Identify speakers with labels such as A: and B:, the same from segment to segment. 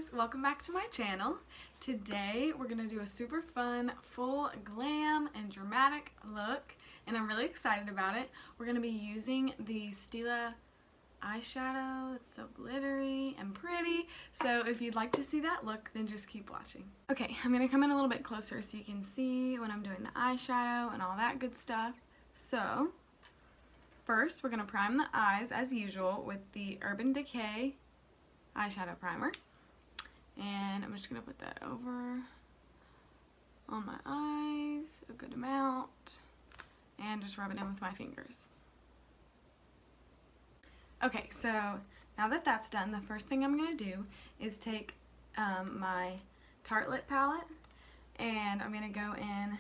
A: guys, welcome back to my channel. Today we're going to do a super fun, full glam and dramatic look, and I'm really excited about it. We're going to be using the Stila eyeshadow. It's so glittery and pretty, so if you'd like to see that look, then just keep watching. Okay, I'm going to come in a little bit closer so you can see when I'm doing the eyeshadow and all that good stuff. So, first we're going to prime the eyes as usual with the Urban Decay eyeshadow primer, and I'm just going to put that over on my eyes a good amount and just rub it in with my fingers. Okay, so now that that's done, the first thing I'm going to do is take my Tartelette palette, and I'm going to go in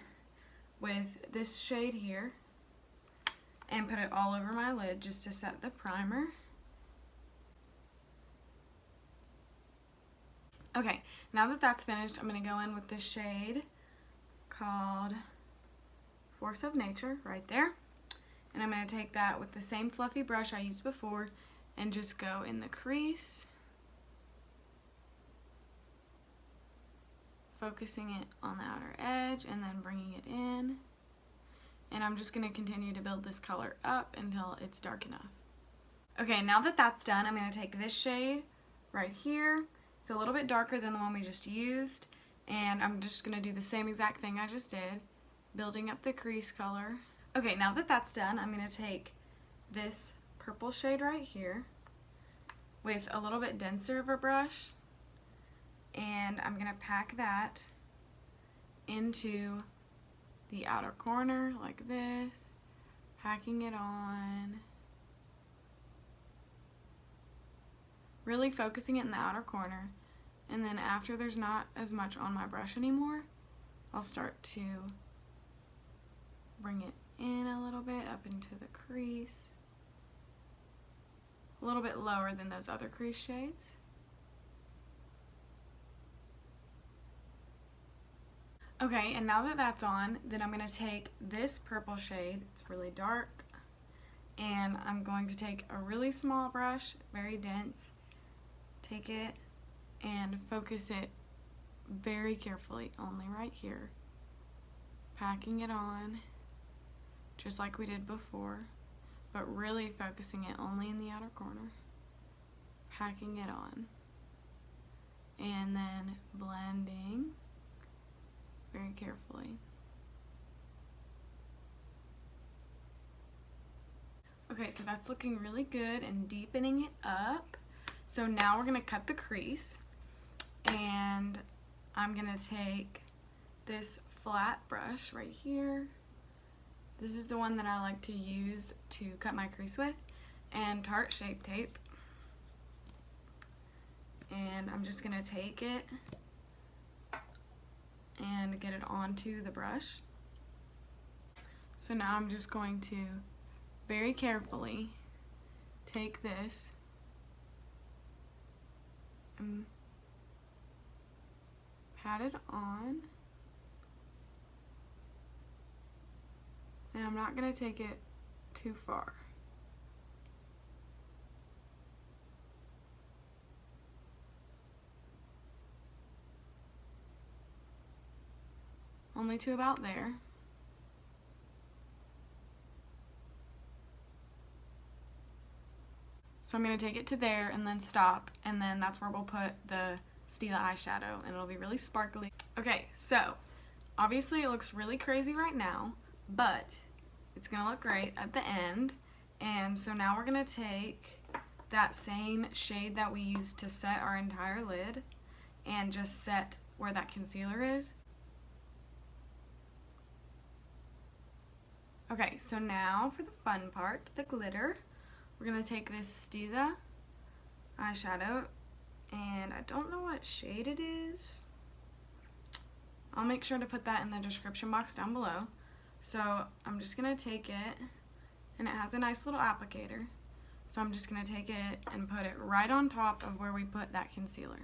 A: with this shade here and put it all over my lid just to set the primer. Okay, now that that's finished, I'm going to go in with this shade called Force of Nature right there. And I'm going to take that with the same fluffy brush I used before and just go in the crease, focusing it on the outer edge and then bringing it in. And I'm just going to continue to build this color up until it's dark enough. Okay, now that that's done, I'm going to take this shade right here. It's a little bit darker than the one we just used, and I'm just going to do the same exact thing I just did, building up the crease color. Okay, now that that's done, I'm going to take this purple shade right here with a little bit denser of a brush, and I'm going to pack that into the outer corner like this, packing it on, really focusing it in the outer corner, and then after there's not as much on my brush anymore, I'll start to bring it in a little bit up into the crease, a little bit lower than those other crease shades. Okay, and now that that's on, then I'm going to take this purple shade, it's really dark, and I'm going to take a really small brush, very dense, take it and focus it very carefully only right here, packing it on just like we did before, but really focusing it only in the outer corner, packing it on, and then blending very carefully. Okay, so that's looking really good and deepening it up. So now we're going to cut the crease, and I'm going to take this flat brush right here. This is the one that I like to use to cut my crease with, and Tarte Shape Tape. And I'm just going to take it and get it onto the brush. So now I'm just going to very carefully take this and pat it on, and I'm not going to take it too far. Only to about there. So I'm going to take it to there and then stop, and then that's where we'll put the Stila eyeshadow, and it'll be really sparkly. Okay, so obviously it looks really crazy right now, but it's going to look great at the end. And so now we're going to take that same shade that we used to set our entire lid and just set where that concealer is. Okay, so now for the fun part, the glitter. We're going to take this Stila eyeshadow, and I don't know what shade it is. I'll make sure to put that in the description box down below. So I'm just going to take it, and it has a nice little applicator. So I'm just going to take it and put it right on top of where we put that concealer.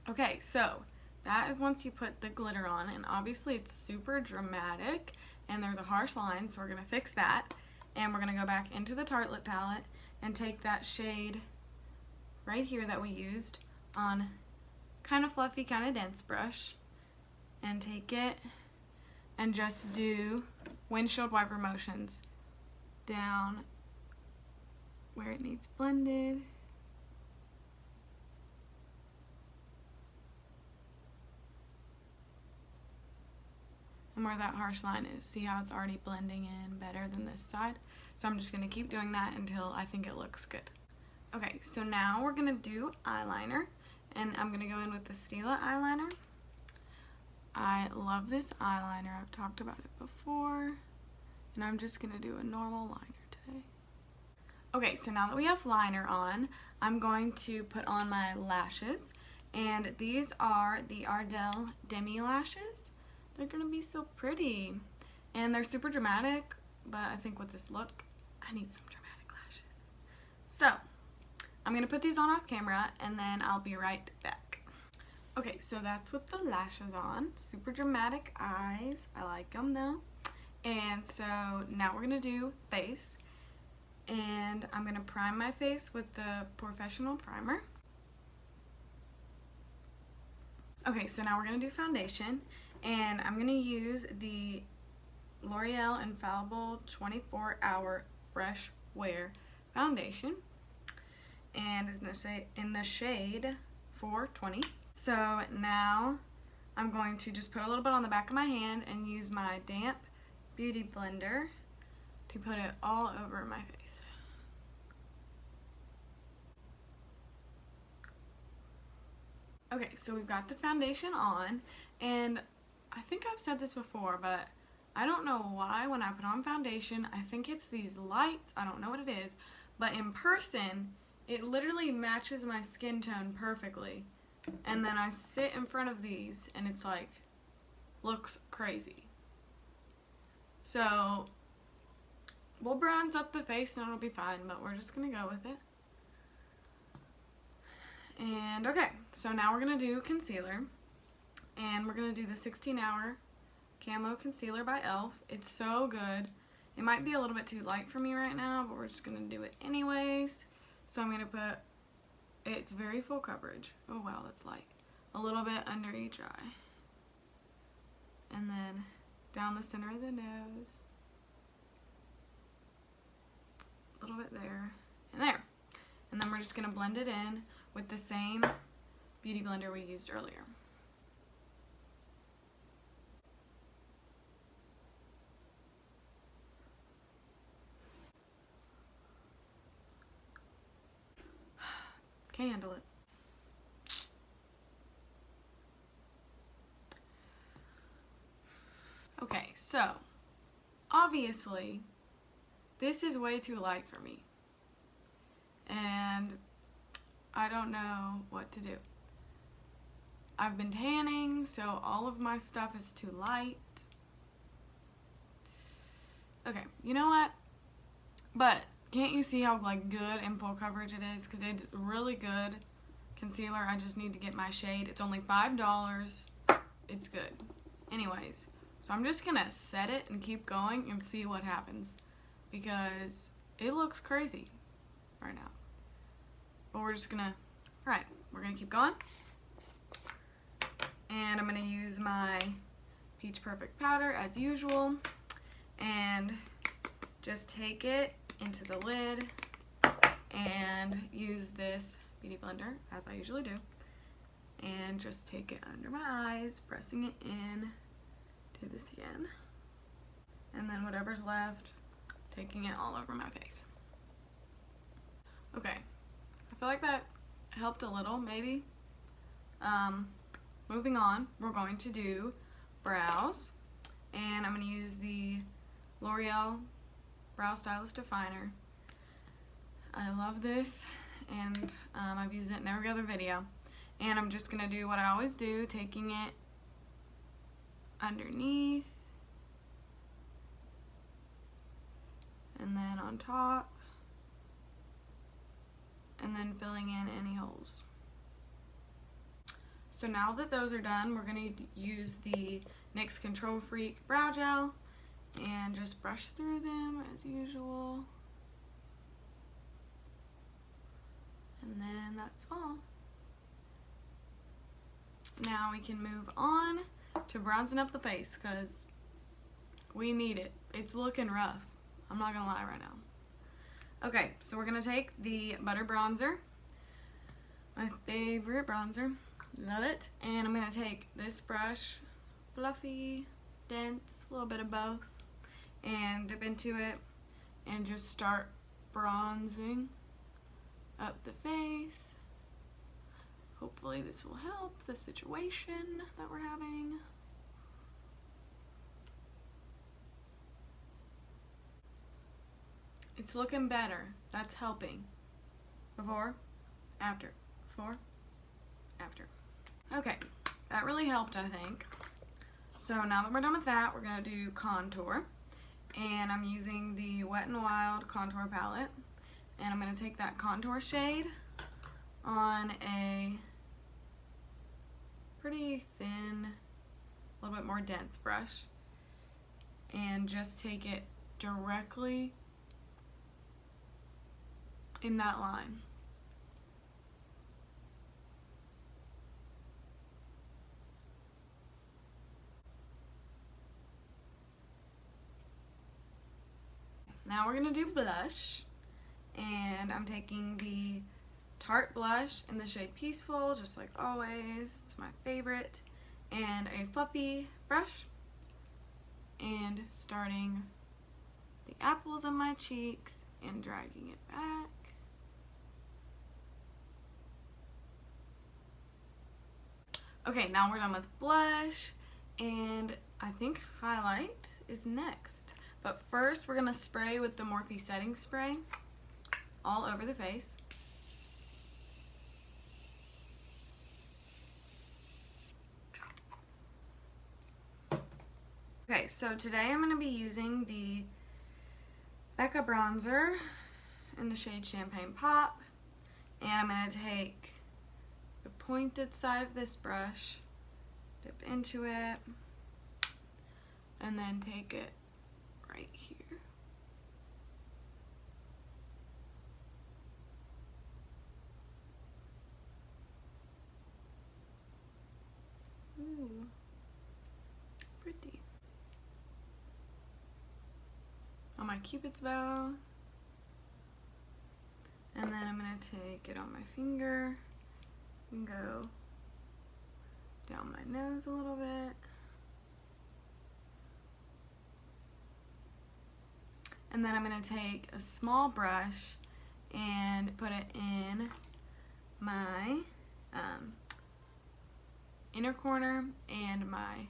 A: Okay, so that is once you put the glitter on, and obviously it's super dramatic and there's a harsh line, so we're going to fix that. And we're going to go back into the Tartelette palette and take that shade right here that we used on kind of fluffy, kind of dense brush, and take it and just do windshield wiper motions down where it needs blended. And where that harsh line is. See how it's already blending in better than this side? So I'm just going to keep doing that until I think it looks good. Okay, so now we're going to do eyeliner. And I'm going to go in with the Stila eyeliner. I love this eyeliner. I've talked about it before. And I'm just going to do a normal liner today. Okay, so now that we have liner on, I'm going to put on my lashes. And these are the Ardell Demi lashes. They're going to be so pretty. And they're super dramatic, but I think with this look, I need some dramatic lashes. So, I'm going to put these on off camera, and then I'll be right back. Okay, so that's with the lashes on. Super dramatic eyes. I like them though. And so now we're going to do face. And I'm going to prime my face with the Fessional primer. Okay, so now we're going to do foundation. And I'm going to use the L'Oreal Infallible 24-Hour Fresh Wear Foundation. And it's in the shade 420. So now I'm going to just put a little bit on the back of my hand and use my damp beauty blender to put it all over my face. Okay, so we've got the foundation on, and I think I've said this before, but I don't know why when I put on foundation, I think it's these lights, I don't know what it is, but in person, it literally matches my skin tone perfectly. And then I sit in front of these, and it's like, looks crazy. So, we'll bronze up the face and it'll be fine, but we're just gonna go with it. And okay, so now we're gonna do concealer. And we're going to do the 16-Hour Camo Concealer by e.l.f. It's so good. It might be a little bit too light for me right now, but we're just going to do it anyways. So I'm going to put, it's very full coverage. Oh wow, that's light. A little bit under each eye. And then down the center of the nose. A little bit there. And there. And then we're just going to blend it in with the same beauty blender we used earlier. Can't handle it. Okay, so obviously this is way too light for me, and I don't know what to do. I've been tanning, so all of my stuff is too light. Okay, you know what? But can't you see how like good and full coverage it is? Because it's really good concealer. I just need to get my shade. It's only $5. It's good. Anyways, so I'm just gonna set it and keep going and see what happens, because it looks crazy right now. But we're just gonna, alright, we're gonna keep going. And I'm gonna use my Peach Perfect powder as usual and just take it into the lid and use this beauty blender as I usually do, and just take it under my eyes, pressing it in to the skin, and then whatever's left, taking it all over my face. Okay, I feel like that helped a little, maybe. Moving on, we're going to do brows, and I'm going to use the L'Oreal Brow Stylist Definer. I love this, and I've used it in every other video. And I'm just going to do what I always do, taking it underneath, and then on top, and then filling in any holes. So now that those are done, we're going to use the NYX Control Freak Brow Gel and just brush through them as usual. And then that's all. Now we can move on to bronzing up the face because we need it. It's looking rough. I'm not gonna lie right now. Okay, so we're gonna take the Butter Bronzer, my favorite bronzer, love it, and I'm gonna take this brush, fluffy, dense, a little bit of both, and dip into it and just start bronzing up the face. Hopefully this will help the situation that we're having. It's looking better. That's helping. Before, after, before, after. Okay, that really helped, I think. So now that we're done with that, we're gonna do contour. And I'm using the Wet n Wild contour palette. And I'm gonna take that contour shade on a pretty thin, a little bit more dense brush. And just take it directly in that line. Now we're gonna do blush, and I'm taking the Tarte blush in the shade Peaceful, just like always. It's my favorite. And a fluffy brush, and starting the apples of my cheeks and dragging it back. Okay, now we're done with blush, and I think highlight is next. But first, we're gonna spray with the Morphe setting spray all over the face. Okay, so today I'm gonna be using the Becca bronzer in the shade Champagne Pop, and I'm gonna take the pointed side of this brush, dip into it, and then take it right here. Ooh, pretty. On my Cupid's bow. And then I'm gonna take it on my finger and go down my nose a little bit. And then I'm gonna take a small brush and put it in my inner corner and my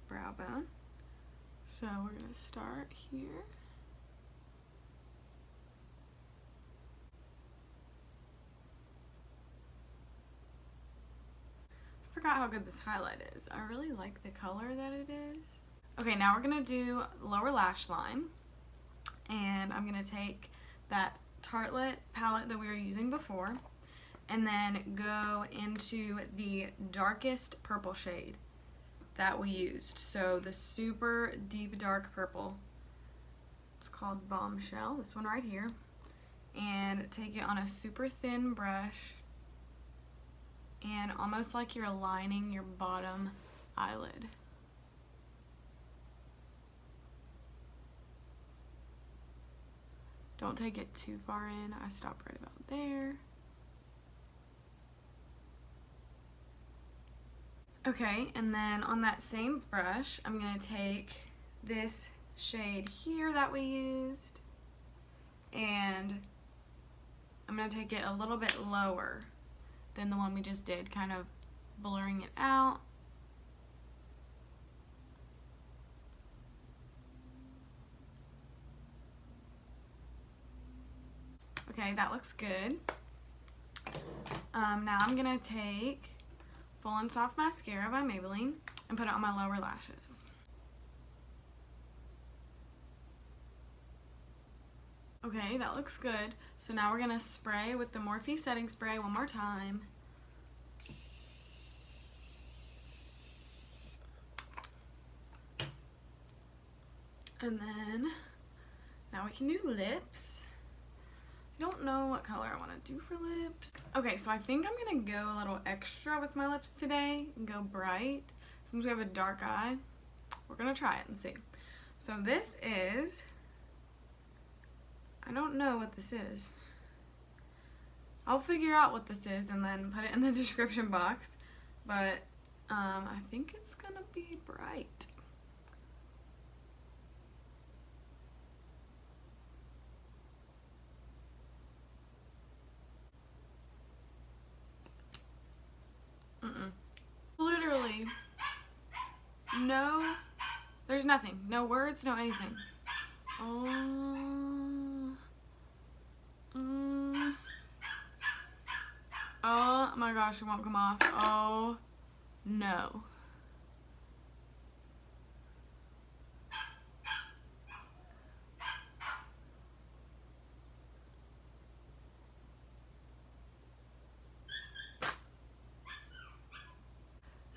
A: brow bone. So we're gonna start here. I forgot how good this highlight is. I really like the color that it is. Okay, now we're gonna do lower lash line. And I'm gonna take that Tartelette palette that we were using before and then go into the darkest purple shade that we used. So the super deep dark purple. It's called Bombshell, this one right here. And take it on a super thin brush and almost like you're lining your bottom eyelid. Don't take it too far in. I stopped right about there. Okay, and then on that same brush, I'm gonna take this shade here that we used, and I'm gonna take it a little bit lower than the one we just did, kind of blurring it out. Okay, that looks good. Now I'm gonna take Full and Soft Mascara by Maybelline and put it on my lower lashes. Okay, that looks good. So now we're gonna spray with the Morphe setting spray one more time. And then now we can do lips. I don't know what color I want to do for lips. Okay, so I think I'm going to go a little extra with my lips today and go bright. Since we have a dark eye, we're going to try it and see. So this is, I don't know what this is. I'll figure out what this is and then put it in the description box. But I think it's going to be bright. Literally, no, there's nothing. No words, no anything. Oh my gosh, it won't come off. Oh no.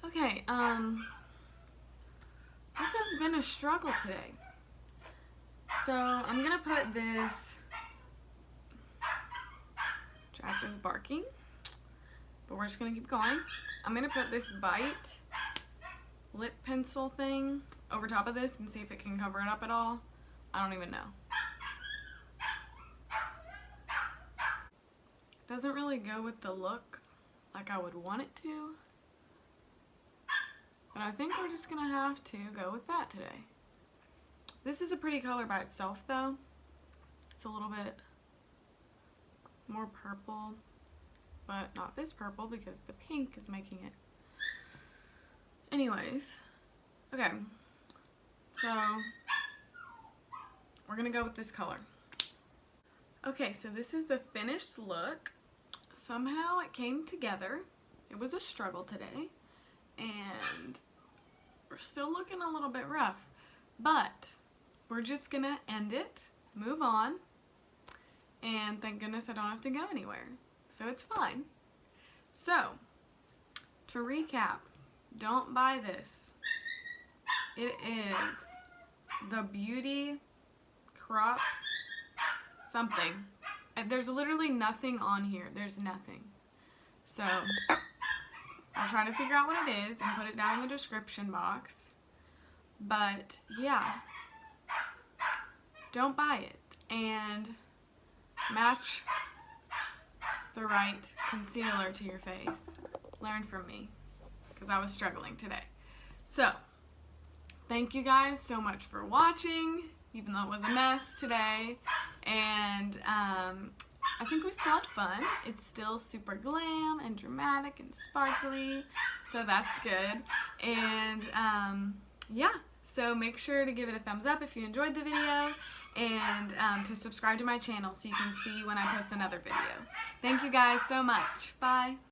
A: Okay, this has been a struggle today. So I'm gonna put this, Jack is barking, but we're just gonna keep going. I'm gonna put this Bite lip pencil thing over top of this and see if it can cover it up at all. I don't even know. Doesn't really go with the look like I would want it to. But I think we're just gonna have to go with that today. This is a pretty color by itself though. It's a little bit more purple, but not this purple because the pink is making it. Anyways, okay, so we're gonna go with this color. Okay, so this is the finished look. Somehow it came together. It was a struggle today. And we're still looking a little bit rough, but we're just gonna end it, move on, and thank goodness I don't have to go anywhere, so it's fine. So, to recap, don't buy this. It is the Beauty Crop something. There's literally nothing on here. There's nothing. So I'll try to figure out what it is and put it down in the description box. But yeah, don't buy it and match the right concealer to your face. Learn from me because I was struggling today. So thank you guys so much for watching, even though it was a mess today. And I think we still had fun. It's still super glam and dramatic and sparkly, so that's good. And yeah, so make sure to give it a thumbs up if you enjoyed the video, and to subscribe to my channel so you can see when I post another video. Thank you guys so much. Bye.